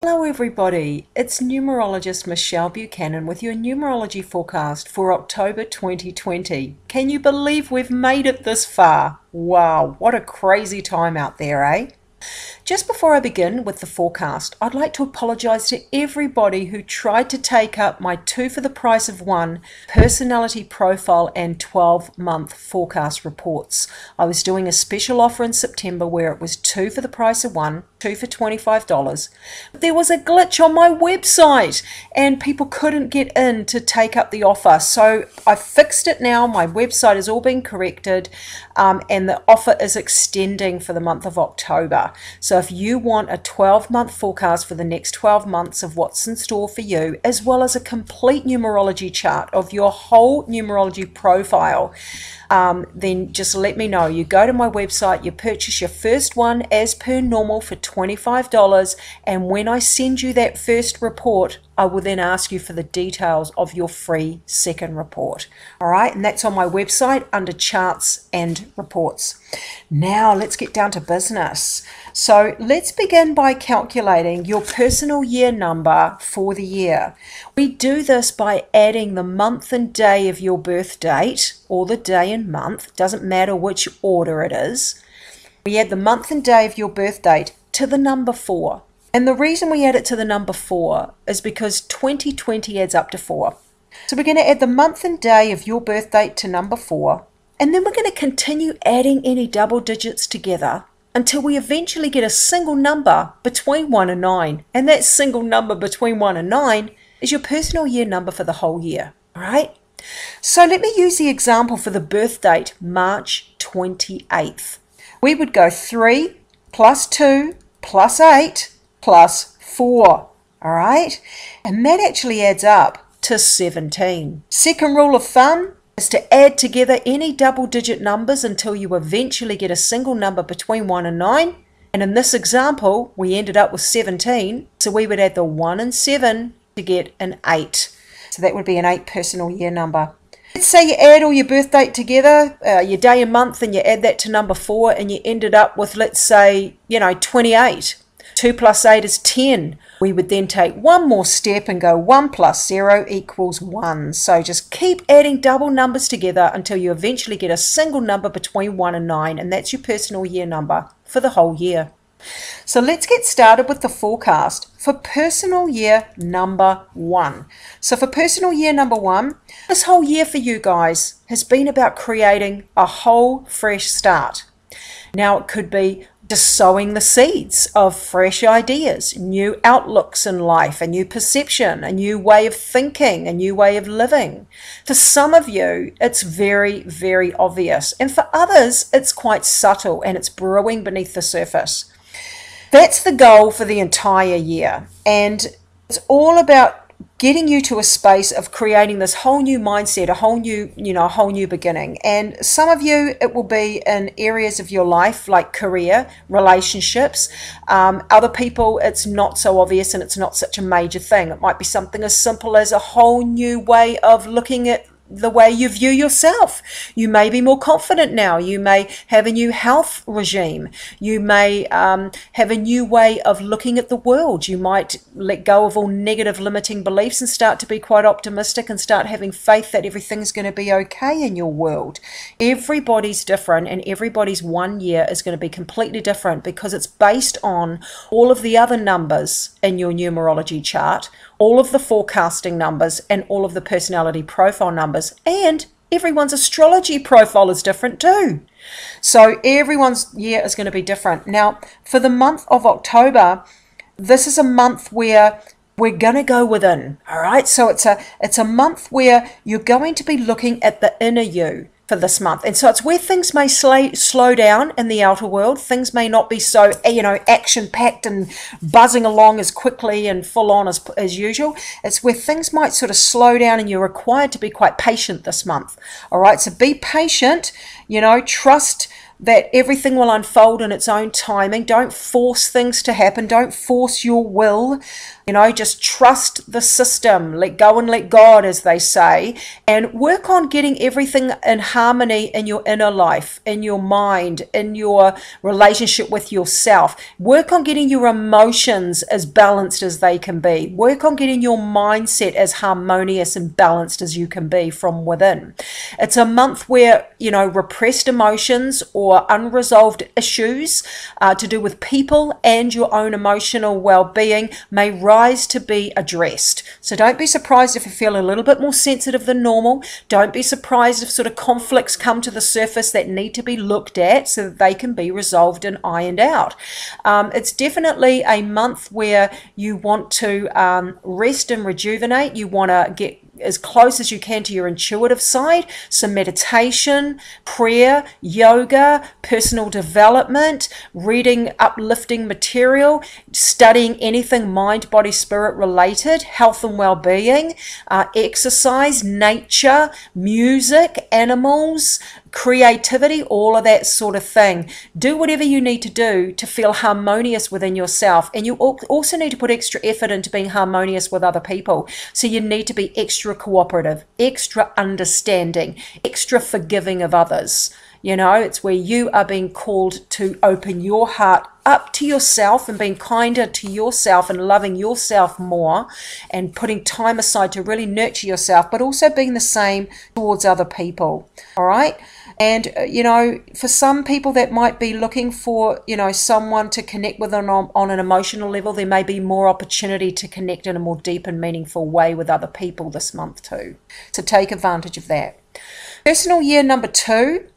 Hello everybody, it's Numerologist Michelle Buchanan with your numerology forecast for October 2020. Can you believe we've made it this far? Wow, what a crazy time out there, eh? Just before I begin with the forecast, I'd like to apologise to everybody who tried to take up my 2 for the price of 1 personality profile and 12-month forecast reports. I was doing a special offer in September where it was 2 for the price of 1, 2 for $25. But there was a glitch on my website and people couldn't get in to take up the offer. So I fixed it now. My website has all been corrected and the offer is extending for the month of October. So if you want a 12-month forecast for the next 12 months of what's in store for you, as well as a complete numerology chart of your whole numerology profile, then just let me know. You go to my website, you purchase your first one as per normal for $25, and when I send you that first report, I will then ask you for the details of your free second report. All right, and that's on my website under charts and reports. Now let's get down to business. So let's begin by calculating your personal year number for the year. We do this by adding the month and day of your birth date, or the day and month, doesn't matter which order it is. We add the month and day of your birth date to the number 4. And the reason we add it to the number 4 is because 2020 adds up to 4. So we're going to add the month and day of your birth date to number 4, and then we're going to continue adding any double digits together until we eventually get a single number between 1 and 9. And that single number between 1 and 9 is your personal year number for the whole year. All right? So let me use the example for the birth date, March 28th. We would go 3 plus 2 plus 8 plus 4. All right? And that actually adds up to 17. Second rule of thumb is to add together any double-digit numbers until you eventually get a single number between 1 and 9. And in this example, we ended up with 17. So we would add the 1 and 7 to get an 8. So that would be an 8 personal year number. Let's say you add all your birth date together, your day and month, and you add that to number 4, and you ended up with, let's say, 28. 2 plus 8 is 10. We would then take one more step and go 1 plus 0 equals 1. So just keep adding double numbers together until you eventually get a single number between 1 and 9, and that's your personal year number for the whole year. So let's get started with the forecast for personal year number 1. So for personal year number 1, this whole year for you guys has been about creating a whole fresh start. Now it could be just sowing the seeds of fresh ideas, new outlooks in life, a new perception, a new way of thinking, a new way of living. For some of you, it's very, very obvious. And for others, it's quite subtle and it's brewing beneath the surface. That's the goal for the entire year. And it's all about getting you to a space of creating this whole new mindset, a whole new beginning. And some of you, it will be in areas of your life like career, relationships. Other people, it's not so obvious and it's not such a major thing. It might be something as simple as a whole new way of looking at the way you view yourself. You may be more confident now. You may have a new health regime. You may have a new way of looking at the world. You might let go of all negative limiting beliefs and start to be quite optimistic and start having faith that everything's going to be okay in your world. Everybody's different, and everybody's 1 year is going to be completely different because it's based on all of the other numbers in your numerology chart, all of the forecasting numbers, and all of the personality profile numbers, and everyone's astrology profile is different too. So everyone's year is going to be different. Now, for the month of October, this is a month where we're going to go within, all right? So it's a month where you're going to be looking at the inner you for this month. And so it's where things may slow down in the outer world. Things may not be so, action-packed and buzzing along as quickly and full on as usual. It's where things might sort of slow down and you're required to be quite patient this month. All right, so be patient, trust that everything will unfold in its own timing. Don't force things to happen. Don't force your will. You know, just trust the system. Let go and let God, as they say, and work on getting everything in harmony in your inner life, in your mind, in your relationship with yourself. Work on getting your emotions as balanced as they can be. Work on getting your mindset as harmonious and balanced as you can be from within. It's a month where, you know, repressed emotions or unresolved issues to do with people and your own emotional well-being may rise to be addressed. So don't be surprised if you feel a little bit more sensitive than normal. Don't be surprised if sort of conflicts come to the surface that need to be looked at so that they can be resolved and ironed out. It's definitely a month where you want to rest and rejuvenate. You want to get as close as you can to your intuitive side. So meditation, prayer, yoga, personal development, reading uplifting material, studying anything mind, body, spirit related, health and well-being, exercise, nature, music, animals, creativity, all of that sort of thing. Do whatever you need to do to feel harmonious within yourself. And you also need to put extra effort into being harmonious with other people. So you need to be extra cooperative, extra understanding, extra forgiving of others. You know, it's where you are being called to open your heart up to yourself and being kinder to yourself and loving yourself more and putting time aside to really nurture yourself, but also being the same towards other people. All right. And, you know, for some people that might be looking for, you know, someone to connect with on an emotional level, there may be more opportunity to connect in a more deep and meaningful way with other people this month too. So take advantage of that. Personal year number 2.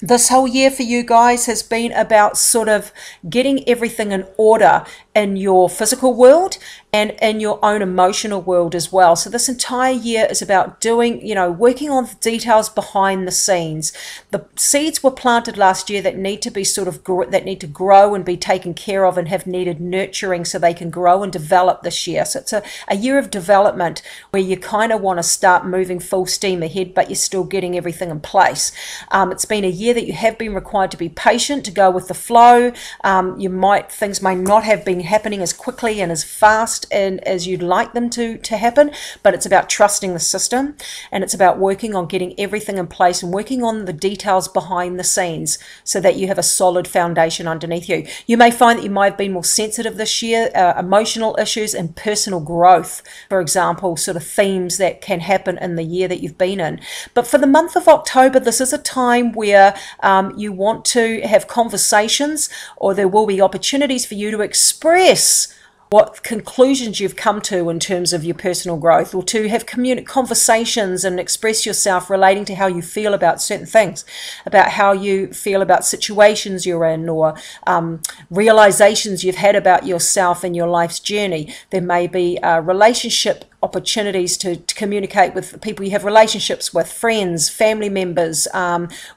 This whole year for you guys has been about sort of getting everything in order in your physical world and in your own emotional world as well. So this entire year is about doing, you know, working on the details behind the scenes. The seeds were planted last year that need to be sort of, that need to grow and be taken care of and have needed nurturing so they can grow and develop this year. So it's a year of development where you kind of want to start moving full steam ahead, but you're still getting everything in place. It's been a year that you have been required to be patient, to go with the flow. Things may not have been happening as quickly and as fast and as you'd like them to happen, but it's about trusting the system, and it's about working on getting everything in place and working on the details behind the scenes so that you have a solid foundation underneath you. You may find that you might have been more sensitive this year, emotional issues and personal growth, for example, sort of themes that can happen in the year that you've been in. But for the month of October, this is a time where you want to have conversations, or there will be opportunities for you to express what conclusions you've come to in terms of your personal growth, or to have conversations and express yourself relating to how you feel about certain things, about how you feel about situations you're in, or realizations you've had about yourself and your life's journey. There may be relationship opportunities to communicate with people you have relationships with, friends, family members,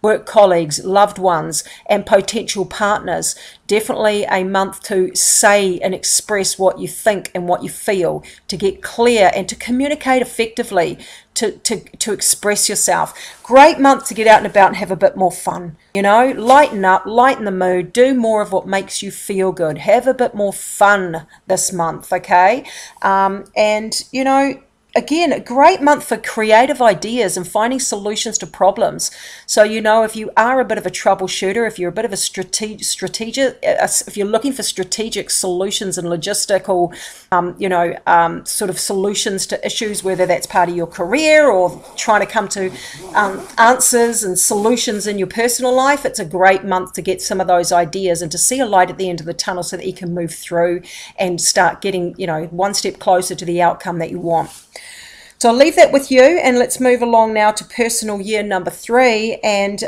work colleagues, loved ones, and potential partners. Definitely a month to say and express what you think and what you feel, to get clear and to communicate effectively, to express yourself. Great month to get out and about and have a bit more fun. You know, lighten up, lighten the mood, do more of what makes you feel good. Have a bit more fun this month, okay? And, you know, again, a great month for creative ideas and finding solutions to problems. So, you know, if you are a bit of a troubleshooter, if you're a bit of a if you're looking for strategic solutions and logistical, sort of solutions to issues, whether that's part of your career or trying to come to answers and solutions in your personal life, it's a great month to get some of those ideas and to see a light at the end of the tunnel so that you can move through and start getting, you know, one step closer to the outcome that you want. So I'll leave that with you, and let's move along now to personal year number 3. And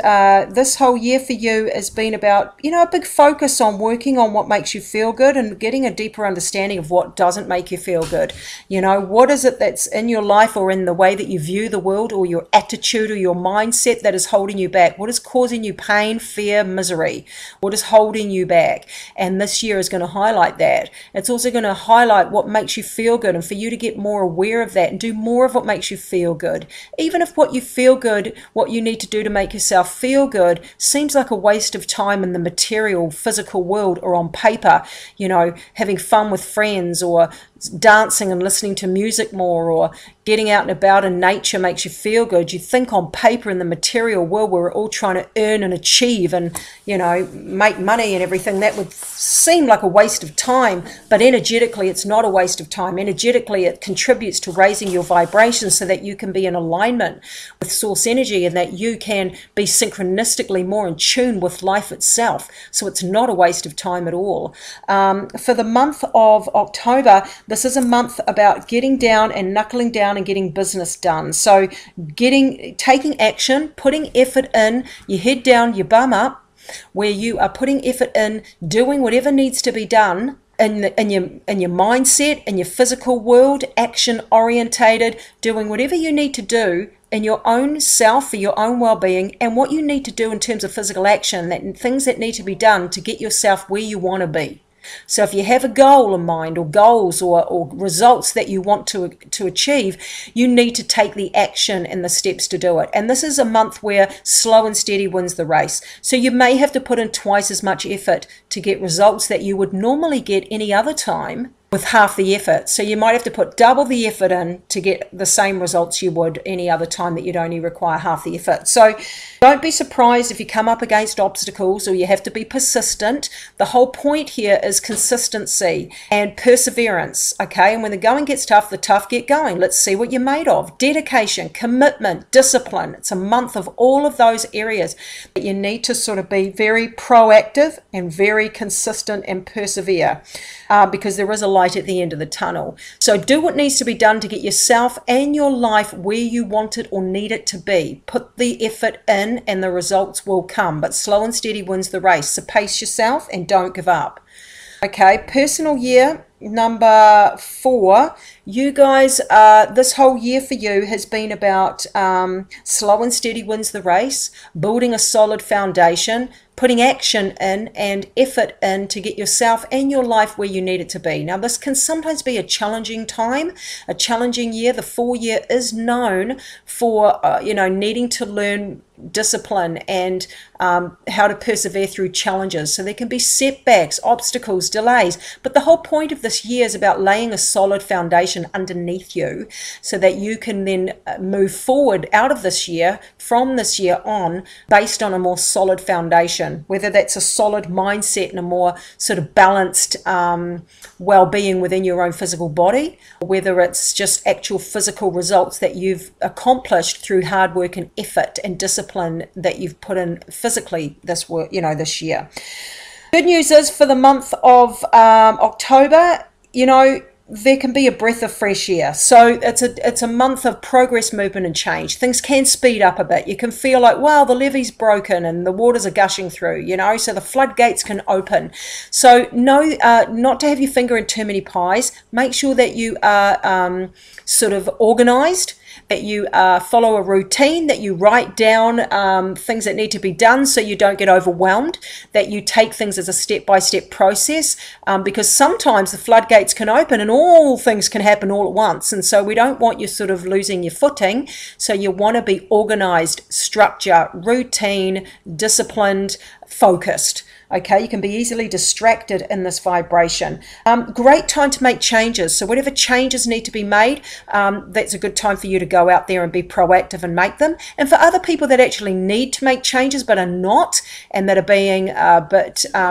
this whole year for you has been about, you know, a big focus on working on what makes you feel good and getting a deeper understanding of what doesn't make you feel good. You know, what is it that's in your life or in the way that you view the world or your attitude or your mindset that is holding you back? What is causing you pain, fear, misery? What is holding you back? And this year is going to highlight that. It's also going to highlight what makes you feel good, and for you to get more aware of that and do more of what makes you feel good. Even if what you feel good, what you need to do to make yourself feel good, seems like a waste of time in the material, physical world or on paper, you know, having fun with friends or dancing and listening to music more or getting out and about in nature makes you feel good. You think on paper in the material world where we're all trying to earn and achieve and, you know, make money and everything, that would seem like a waste of time, but energetically it's not a waste of time. Energetically it contributes to raising your vibration so that you can be in alignment with source energy and that you can be synchronistically more in tune with life itself. So it's not a waste of time at all. For the month of October, this is a month about getting down and knuckling down and getting business done. So taking action, putting effort in, your head down, your bum up, where you are putting effort in, doing whatever needs to be done in your mindset, in your physical world, action orientated, doing whatever you need to do in your own self for your own well-being, and what you need to do in terms of physical action, that things that need to be done to get yourself where you want to be. So if you have a goal in mind or goals or results that you want to achieve, you need to take the action and the steps to do it. And this is a month where slow and steady wins the race. So you may have to put in twice as much effort to get results that you would normally get any other time with half the effort. So you might have to put double the effort in to get the same results you would any other time that you'd only require half the effort. So don't be surprised if you come up against obstacles or you have to be persistent. The whole point here is consistency and perseverance, okay? And when the going gets tough, the tough get going. Let's see what you're made of. Dedication, commitment, discipline. It's a month of all of those areas that you need to sort of be very proactive and very consistent and persevere. Because there is a light at the end of the tunnel. So do what needs to be done to get yourself and your life where you want it or need it to be. Put the effort in and the results will come, but slow and steady wins the race. So pace yourself and don't give up. Okay, personal year number 4. You guys, this whole year for you has been about slow and steady wins the race, building a solid foundation, putting action in and effort in to get yourself and your life where you need it to be. Now, this can sometimes be a challenging time, a challenging year. The 4 year is known for, needing to learn discipline and how to persevere through challenges. So there can be setbacks, obstacles, delays, but the whole point of this year is about laying a solid foundation underneath you so that you can then move forward out of this year, from this year on, based on a more solid foundation, whether that's a solid mindset and a more sort of balanced well-being within your own physical body, or whether it's just actual physical results that you've accomplished through hard work and effort and discipline that you've put in physically this year. Good news is for the month of October, there can be a breath of fresh air. So it's a month of progress, movement and change. Things can speed up a bit. You can feel like, wow, the levee's broken and the waters are gushing through, so the floodgates can open. So not to have your finger in too many pies. Make sure that you are sort of organized, that you follow a routine, that you write down things that need to be done so you don't get overwhelmed, that you take things as a step-by-step process, because sometimes the floodgates can open and all things can happen all at once, and so we don't want you sort of losing your footing. So you want to be organized, structure, routine, disciplined, focused. Okay, you can be easily distracted in this vibration. Great time to make changes. So whatever changes need to be made, that's a good time for you to go out there and be proactive and make them. And for other people that actually need to make changes but are not, and that are being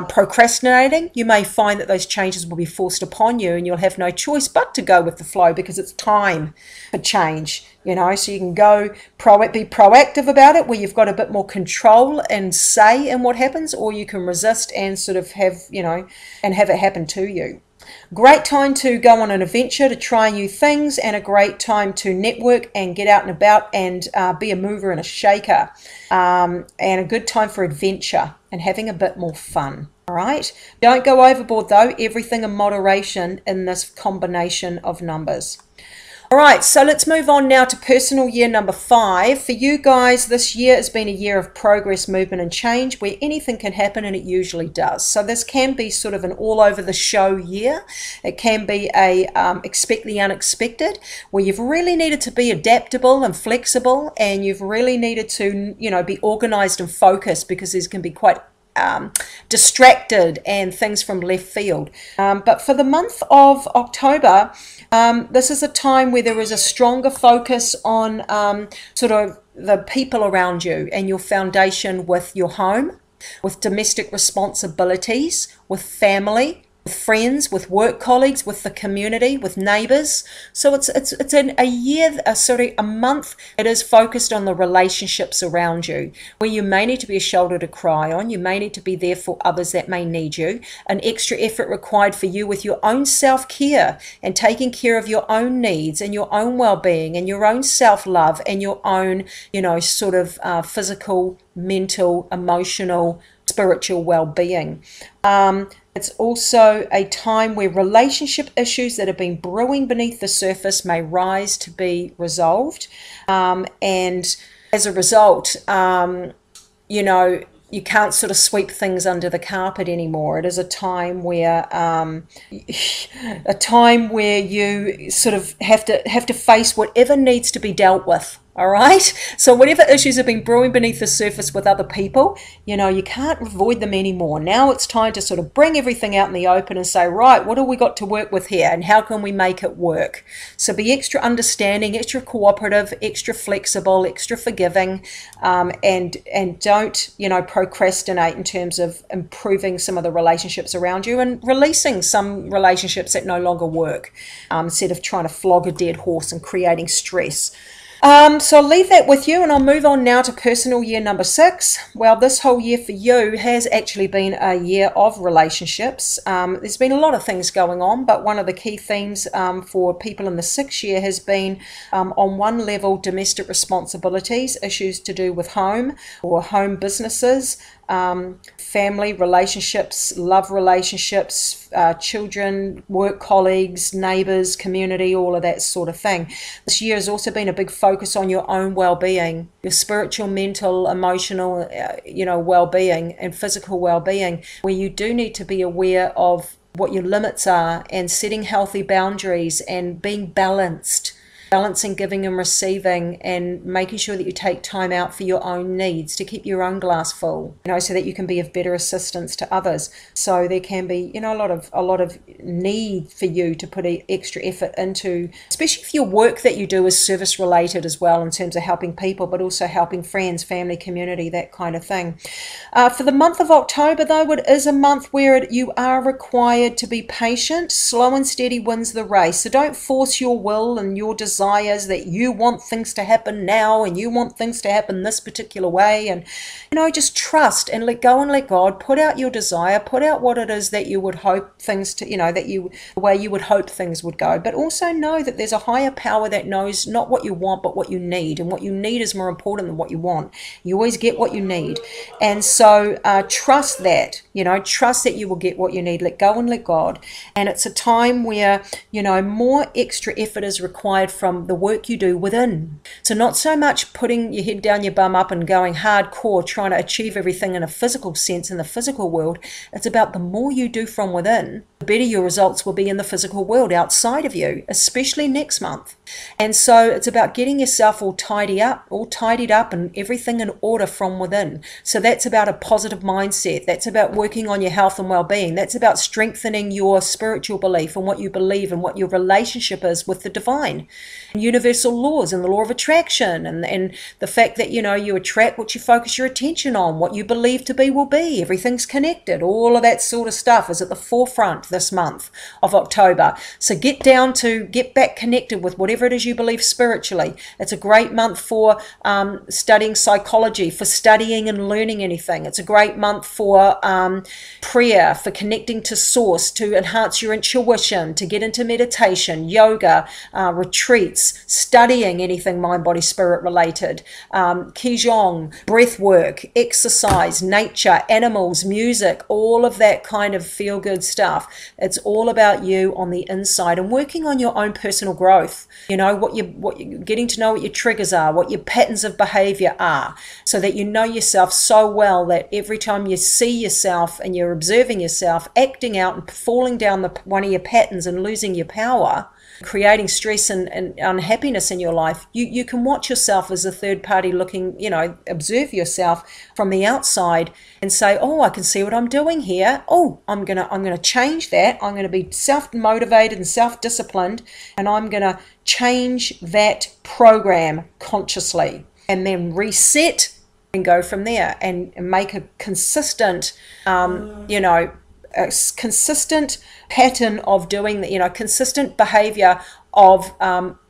procrastinating, you may find that those changes will be forced upon you and you'll have no choice but to go with the flow because it's time for change. So you can go be proactive about it, where you've got a bit more control and say in what happens, or you can resist and sort of have it happen to you. Great time to go on an adventure, to try new things, and a great time to network and get out and about and be a mover and a shaker. And a good time for adventure and having a bit more fun. All right. Don't go overboard though. Everything in moderation in this combination of numbers. All right, so let's move on now to personal year number 5. For you guys, this year has been a year of progress, movement, and change where anything can happen, and it usually does. So this can be sort of an all over the show year. It can be a expect the unexpected, where you've really needed to be adaptable and flexible, and you've really needed to, you know, be organized and focused, because these can be quite distracted and things from left field. But for the month of October, this is a time where there is a stronger focus on sort of the people around you and your foundation with your home, with domestic responsibilities, with family, with friends, with work colleagues, with the community, with neighbors. So it's in a year, a month, it is focused on the relationships around you, where you may need to be a shoulder to cry on. You may need to be there for others that may need you. An extra effort required for you with your own self-care and taking care of your own needs and your own well-being and your own self-love and your own, you know, sort of physical, mental, emotional, spiritual well-being. It's also a time where relationship issues that have been brewing beneath the surface may rise to be resolved. And as a result, you know, you can't sort of sweep things under the carpet anymore. It is a time where you sort of have to face whatever needs to be dealt with. All right, so whatever issues have been brewing beneath the surface with other people, you know, you can't avoid them anymore. Now it's time to sort of bring everything out in the open and say, right, what have we got to work with here and how can we make it work? So be extra understanding, extra cooperative, extra flexible, extra forgiving, and don't, you know, procrastinate in terms of improving some of the relationships around you and releasing some relationships that no longer work, instead of trying to flog a dead horse and creating stress. So I'll leave that with you, and I'll move on now to personal year number 6. Well, this whole year for you has actually been a year of relationships. There's been a lot of things going on, but one of the key themes for people in the 6th year has been, on one level, domestic responsibilities, issues to do with home or home businesses, family relationships, love relationships, children, work colleagues, neighbors, community, all of that sort of thing. This year has also been a big focus on your own well-being, your spiritual, mental, emotional, you know, well-being and physical well-being, where you do need to be aware of what your limits are and setting healthy boundaries and being balanced. Balancing giving and receiving, and making sure that you take time out for your own needs to keep your own glass full, you know, so that you can be of better assistance to others. So there can be, you know, a lot of need for you to put extra effort into, especially if your work that you do is service related as well, in terms of helping people, but also helping friends, family, community, that kind of thing. For the month of October, though, it is a month where you are required to be patient. Slow and steady wins the race. So don't force your will and your desires that you want things to happen now and you want things to happen this particular way, and, you know, just trust and let go and let God. Put out your desire, put out what it is that you would hope things to, you know, the way you would hope things would go, but also know that there's a higher power that knows not what you want but what you need, and what you need is more important than what you want. You always get what you need, and so trust that, you know, trust that you will get what you need. Let go and let God. And it's a time where, you know, more extra effort is required from the work you do within. So not so much putting your head down your bum up and going hardcore trying to achieve everything in a physical sense in the physical world. It's about the more you do from within, the better your results will be in the physical world outside of you, especially next month. And so it's about getting yourself all tidied up and everything in order from within. So that's about a positive mindset. That's about working on your health and well-being. That's about strengthening your spiritual belief and what you believe and what your relationship is with the divine, and universal laws and the law of attraction, and the fact that, you know, you attract what you focus your attention on. What you believe to be will be. Everything's connected. All of that sort of stuff is at the forefront this month of October. So get back connected with whatever it is you believe spiritually. It's a great month for studying psychology, for studying and learning anything. It's a great month for prayer, for connecting to source, to enhance your intuition, to get into meditation, yoga, retreats, studying anything mind, body, spirit related, qigong, breath work, exercise, nature, animals, music, all of that kind of feel good stuff. It's all about you on the inside and working on your own personal growth. You know, getting to know what your triggers are, what your patterns of behavior are, so that you know yourself so well that every time you see yourself and you're observing yourself acting out and falling down one of your patterns and losing your power, creating stress and unhappiness in your life, you can watch yourself as a third party looking, you know, observe yourself from the outside and say, oh, I can see what I'm doing here. Oh, I'm gonna change that. I'm gonna be self-motivated and self-disciplined, and I'm gonna change that program consciously, and then reset and go from there and make a consistent, you know, a consistent pattern of doing that, you know, consistent behavior of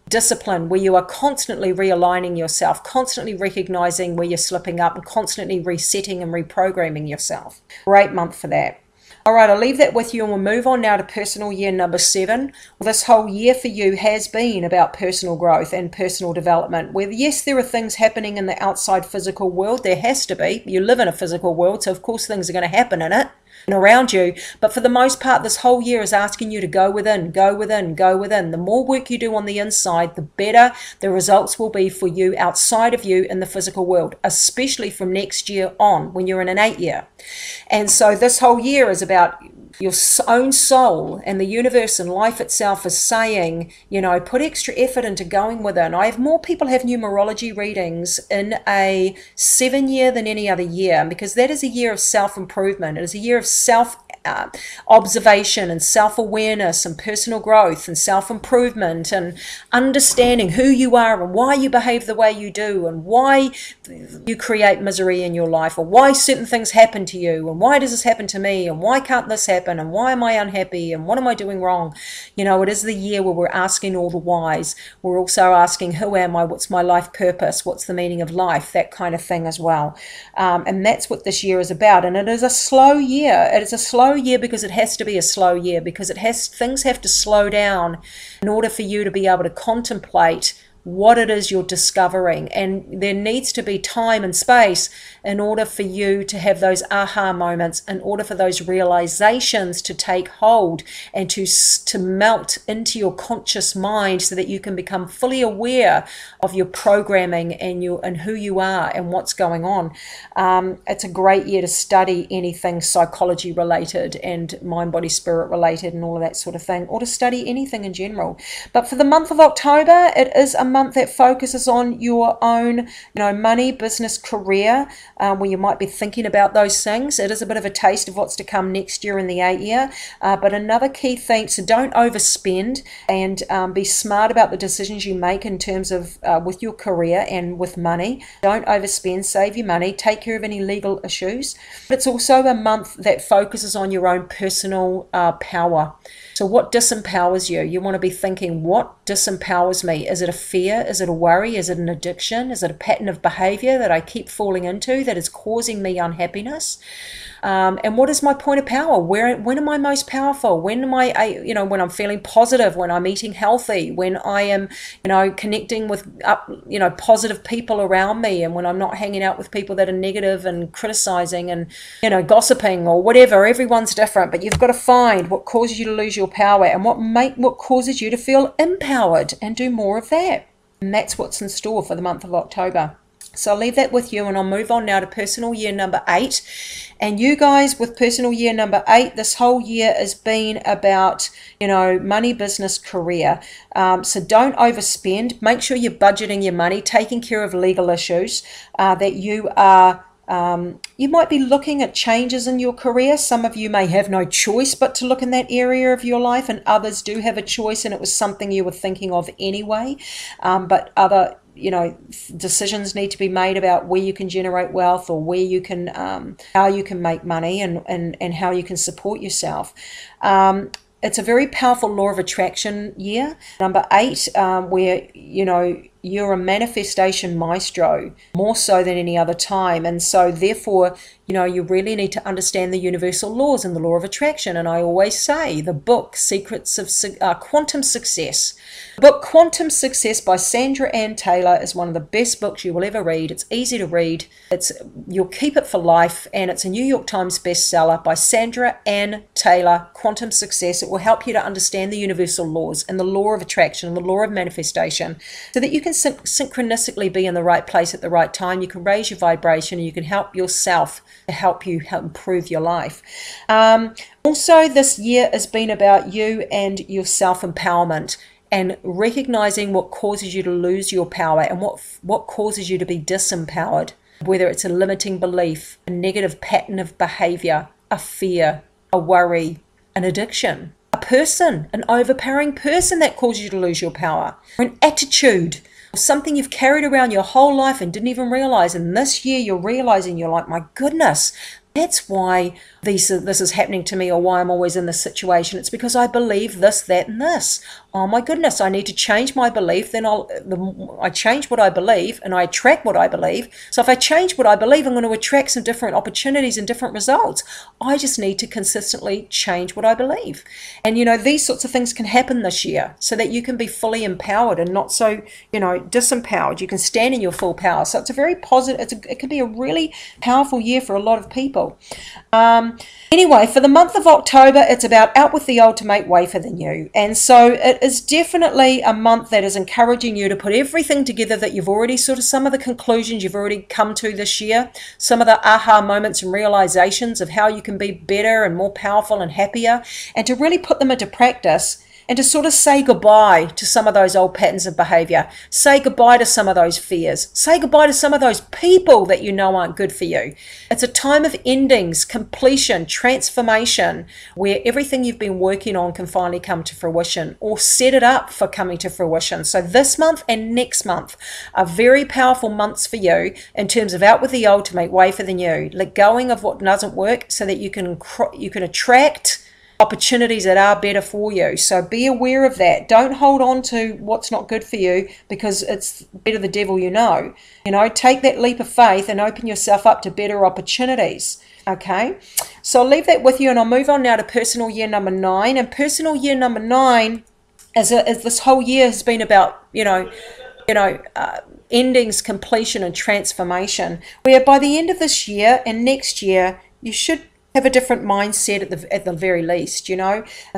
discipline, where you are constantly realigning yourself, constantly recognizing where you're slipping up, and constantly resetting and reprogramming yourself. Great month for that. All right, I'll leave that with you, and we'll move on now to personal year number 7. Well, this whole year for you has been about personal growth and personal development, where yes, there are things happening in the outside physical world. There has to be. You live in a physical world, so of course things are going to happen in it and around you. But for the most part, this whole year is asking you to go within, go within, go within. The more work you do on the inside, the better the results will be for you outside of you in the physical world, especially from next year on when you're in an 8 year. And so this whole year is about your own soul, and the universe and life itself is saying, you know, put extra effort into going within. I have more people have numerology readings in a 7 year than any other year, because that is a year of self-improvement. It is a year of self-observation and self-awareness and personal growth and self-improvement and understanding who you are and why you behave the way you do and why you create misery in your life, or why certain things happen to you, and why does this happen to me, and why can't this happen, and why am I unhappy, and what am I doing wrong? You know, it is the year where we're asking all the whys. We're also asking, who am I? What's my life purpose? What's the meaning of life? That kind of thing as well. And that's what this year is about. And it is a slow year. It is a slow year because it has to be a slow year, because things have to slow down in order for you to be able to contemplate what it is you're discovering. And there needs to be time and space in order for you to have those aha moments, in order for those realizations to take hold and to melt into your conscious mind, so that you can become fully aware of your programming and who you are and what's going on. It's a great year to study anything psychology related and mind, body, spirit related and all of that sort of thing, or to study anything in general. But for the month of October, it is a month that focuses on your own, you know, money, business, career, where you might be thinking about those things. It is a bit of a taste of what's to come next year in the 8 year. But another key thing, so don't overspend, and be smart about the decisions you make in terms of with your career and with money. Don't overspend, save your money, take care of any legal issues. But it's also a month that focuses on your own personal power. So what disempowers you? You want to be thinking, what disempowers me? Is it a fear? Is it a worry? Is it an addiction? Is it a pattern of behavior that I keep falling into that is causing me unhappiness? And what is my point of power? When am I most powerful? When am when I'm feeling positive, when I'm eating healthy, when I am, connecting with positive people around me, and when I'm not hanging out with people that are negative and criticizing and, gossiping or whatever. Everyone's different, but you've got to find what causes you to lose your power and what causes you to feel empowered, and do more of that. And that's what's in store for the month of October. So I'll leave that with you, and I'll move on now to personal year number 8. And you guys, with personal year number 8, this whole year has been about, money, business, career. So don't overspend. Make sure you're budgeting your money, taking care of legal issues, that you are. You might be looking at changes in your career. Some of you may have no choice but to look in that area of your life, and others do have a choice, and it was something you were thinking of anyway. But other decisions need to be made about where you can generate wealth, or where you can, how you can make money, and how you can support yourself. It's a very powerful law of attraction year, number 8, where, you're a manifestation maestro, more so than any other time. And so therefore, you really need to understand the universal laws and the law of attraction. And I always say the book, Secrets of Quantum Success. The book Quantum Success by Sandra Ann Taylor is one of the best books you will ever read. It's easy to read. You'll keep it for life. And it's a New York Times bestseller by Sandra Ann Taylor, Quantum Success. It will help you to understand the universal laws and the law of attraction and the law of manifestation so that you can synchronistically be in the right place at the right time. You can raise your vibration and you can help yourself to help improve your life. Also, this year has been about you and your self-empowerment and recognizing what causes you to lose your power and what causes you to be disempowered, whether it's a limiting belief, a negative pattern of behavior, a fear, a worry, an addiction, a person, an overpowering person that causes you to lose your power, or an attitude, or something you've carried around your whole life and didn't even realize. And this year you're realizing, you're like, my goodness, that's why this is happening to me, or why I'm always in this situation. It's because I believe this, that, and this. Oh my goodness, I need to change my belief. Then I change what I believe and I attract what I believe. So if I change what I believe, I'm going to attract some different opportunities and different results. I just need to consistently change what I believe. And these sorts of things can happen this year so that you can be fully empowered and not so, disempowered. You can stand in your full power. So it's a very positive, it can be a really powerful year for a lot of people. Anyway, for the month of October, it's about out with the old to make way for the new. And so it is definitely a month that is encouraging you to put everything together that you've already some of the conclusions you've already come to this year, some of the aha moments and realizations of how you can be better and more powerful and happier, and to really put them into practice. And to sort of say goodbye to some of those old patterns of behavior. Say goodbye to some of those fears. Say goodbye to some of those people that aren't good for you. It's a time of endings, completion, transformation, where everything you've been working on can finally come to fruition or set it up for coming to fruition. So this month and next month are very powerful months for you in terms of out with the old to make way for the new. Let going of what doesn't work so that you can attract opportunities that are better for you. So be aware of that. Don't hold on to what's not good for you because it's better the devil you know. Take that leap of faith and open yourself up to better opportunities. Okay, so I'll leave that with you and I'll move on now to personal year number 9. And personal year number 9, as this whole year has been about, endings, completion, and transformation, where by the end of this year and next year, you should have a different mindset at the very least.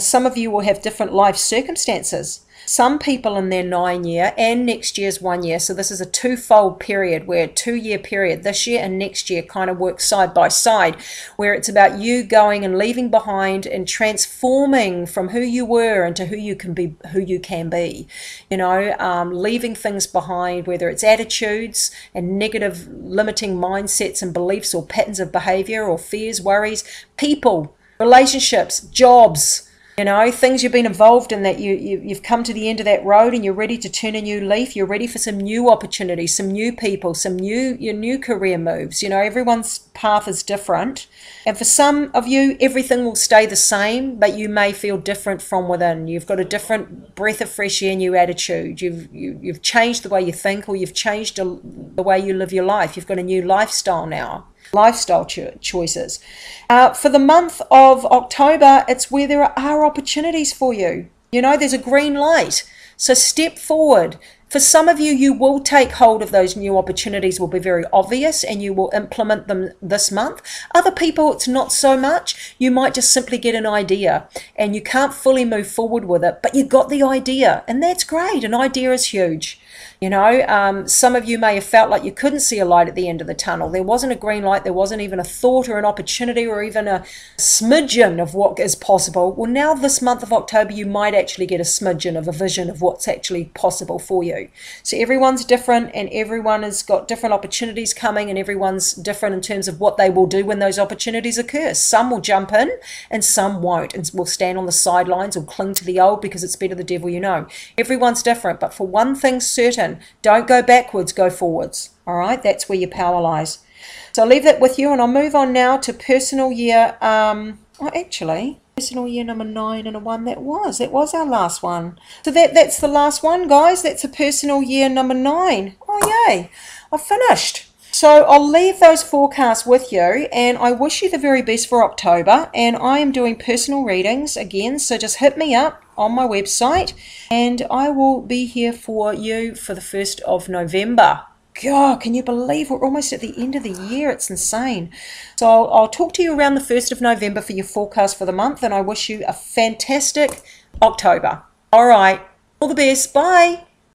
Some of you will have different life circumstances. Some people in their 9-year and next year's 1 year, so this is a twofold period, where a 2-year period, this year and next year, kind of work side by side, where it's about you going and leaving behind and transforming from who you were into who you can be, leaving things behind, whether it's attitudes and negative limiting mindsets and beliefs or patterns of behavior or fears, worries, people, relationships, jobs, things you've been involved in that you've come to the end of that road and you're ready to turn a new leaf. You're ready for some new opportunities, some new people, your new career moves. Everyone's path is different. And for some of you, everything will stay the same, but you may feel different from within. You've got a different breath of fresh air, new attitude. You've changed the way you think, or you've changed the way you live your life. You've got a new lifestyle now. Lifestyle choices. For the month of October, it's where there are opportunities for you. There's a green light. So step forward. For some of you, you will take hold of those new opportunities, will be very obvious, and you will implement them this month. Other people, it's not so much. You might just simply get an idea and you can't fully move forward with it, but you got the idea, and that's great. An idea is huge. Some of you may have felt like you couldn't see a light at the end of the tunnel. There wasn't a green light. There wasn't even a thought or an opportunity or even a smidgen of what is possible. Well, now this month of October, you might actually get a smidgen of a vision of what's actually possible for you. So everyone's different, and everyone has got different opportunities coming, and everyone's different in terms of what they will do when those opportunities occur. Some will jump in and some won't, and will stand on the sidelines or cling to the old because it's better the devil you know. Everyone's different, but for one thing certain, don't go backwards, go forwards. All right, that's where your power lies. So I'll leave that with you, and I'll move on now to personal year. Actually, Personal year number 9 and a 1. That was our last one. So that's the last one, guys. That's a personal year number 9. Oh, yay. I've finished. So I'll leave those forecasts with you, and I wish you the very best for October. And I am doing personal readings again, so just hit me up on my website, and I will be here for you for the 1st of November. God, can you believe we're almost at the end of the year? It's insane. So I'll talk to you around the 1st of November for your forecast for the month, and I wish you a fantastic October. All right. All the best. Bye.